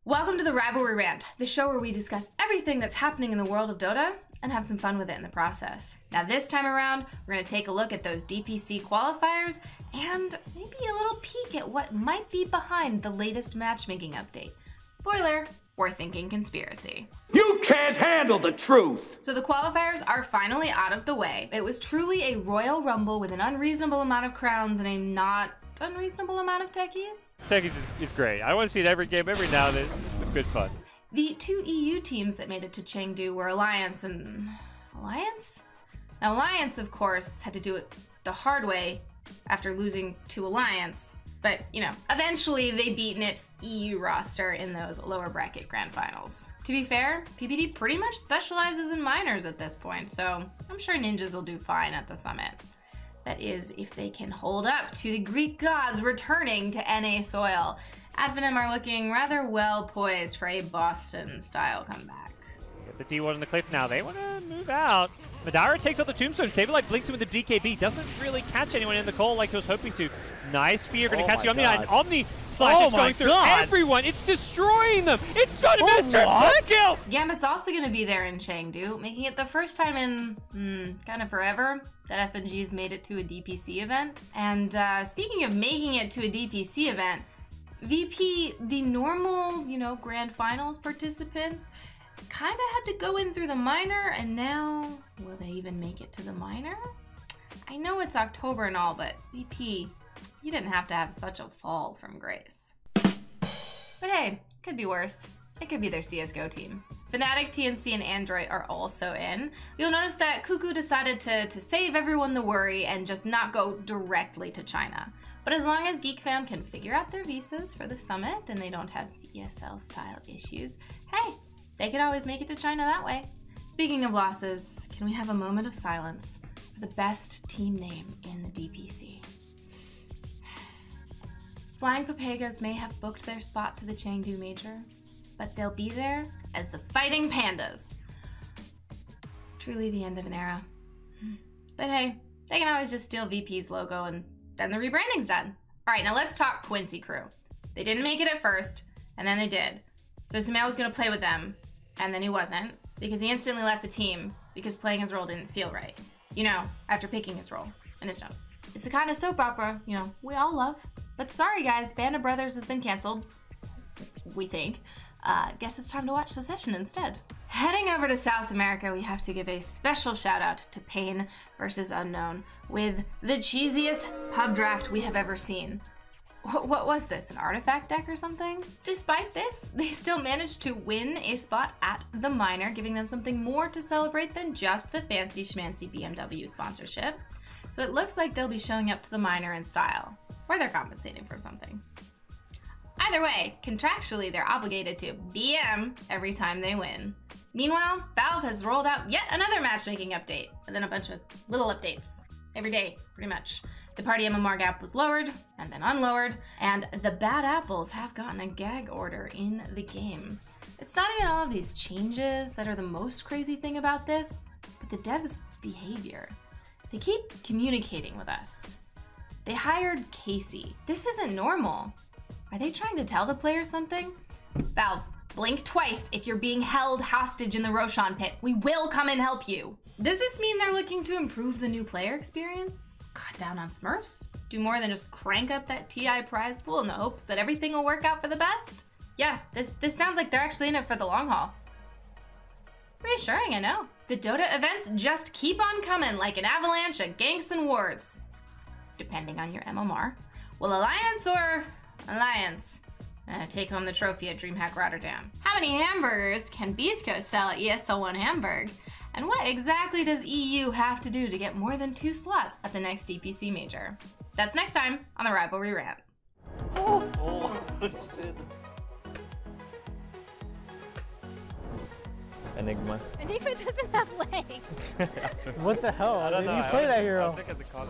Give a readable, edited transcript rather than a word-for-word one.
Welcome to the Rivalry Rant, the show where we discuss everything that's happening in the world of Dota and have some fun with it in the process. Now this time around, we're going to take a look at those DPC qualifiers and maybe a little peek at what might be behind the latest matchmaking update. Spoiler, we're thinking conspiracy. You can't handle the truth! So the qualifiers are finally out of the way. It was truly a Royal Rumble with an unreasonable amount of crowns and a not unreasonable amount of techies. Techies is great. I want to see it every game, every now and then. It's some good fun. The two EU teams that made it to Chengdu were Alliance and... Alliance? Now Alliance, of course, had to do it the hard way after losing to Alliance. But, you know, eventually they beat NIP's EU roster in those lower bracket grand finals. To be fair, PBD pretty much specializes in minors at this point, so I'm sure Ninjas will do fine at the summit. That is, if they can hold up to the Greek gods returning to NA soil. Advenim are looking rather well poised for a Boston-style comeback. Get the T1 on the cliff now. They want to move out. Madara takes out the Tombstone. Saberlight blinks him with the BKB. Doesn't really catch anyone in the coal like he was hoping to. Nice fear. Going to catch the Omni. And Omni Slash is going through everyone. It's destroying them. It's going to be a kill. Gambit's also going to be there in Chengdu, making it the first time in kind of forever that FNG's made it to a DPC event. And speaking of making it to a DPC event, VP, the normal, you know, grand finals participants, kind of had to go in through the minor, and now, will they even make it to the minor? I know it's October and all, but VP, you didn't have to have such a fall from grace. But hey, could be worse. It could be their CSGO team. Fnatic, TNC, and Android are also in. You'll notice that Cuckoo decided to save everyone the worry and just not go directly to China. But as long as Geek Fam can figure out their visas for the summit and they don't have ESL-style issues, hey, they could always make it to China that way. Speaking of losses, can we have a moment of silence for the best team name in the DPC? Flying Papegas may have booked their spot to the Chengdu Major, but they'll be there as the Fighting Pandas. Truly the end of an era. But hey, they can always just steal VP's logo and then the rebranding's done. All right, now let's talk Quincy Crew. They didn't make it at first, and then they did. So Sumail was gonna play with them, and then he wasn't, because he instantly left the team because playing his role didn't feel right. You know, after picking his role and his nose. It's the kind of soap opera, you know, we all love. But sorry guys, Band of Brothers has been canceled, we think. Guess it's time to watch the session instead. Heading over to South America, we have to give a special shout out to Pain vs. Unknown with the cheesiest pub draft we have ever seen. What was this, an artifact deck or something? Despite this, they still managed to win a spot at the minor, giving them something more to celebrate than just the fancy schmancy BMW sponsorship. So it looks like they'll be showing up to the minor in style, or they're compensating for something. Either way, contractually, they're obligated to BM every time they win. Meanwhile, Valve has rolled out yet another matchmaking update, and then a bunch of little updates every day, pretty much. The party MMR gap was lowered, and then unlowered, and the bad apples have gotten a gag order in the game. It's not even all of these changes that are the most crazy thing about this, but the devs' behavior. They keep communicating with us. They hired Casey. This isn't normal. Are they trying to tell the player something? Valve, blink twice if you're being held hostage in the Roshan pit. We will come and help you. Does this mean they're looking to improve the new player experience? Cut down on Smurfs? Do more than just crank up that TI prize pool in the hopes that everything will work out for the best? Yeah, this sounds like they're actually in it for the long haul. Reassuring, I know. The Dota events just keep on coming like an avalanche of ganks and wards. Depending on your MMR. Will Alliance or Alliance take home the trophy at DreamHack Rotterdam? How many hamburgers can Beast Coast sell at ESL 1 Hamburg? And what exactly does EU have to do to get more than 2 slots at the next DPC Major? That's next time on the Rivalry Rant. Oh shit. Enigma doesn't have legs. What the hell? I don't know. You play that hero. I think it's a color.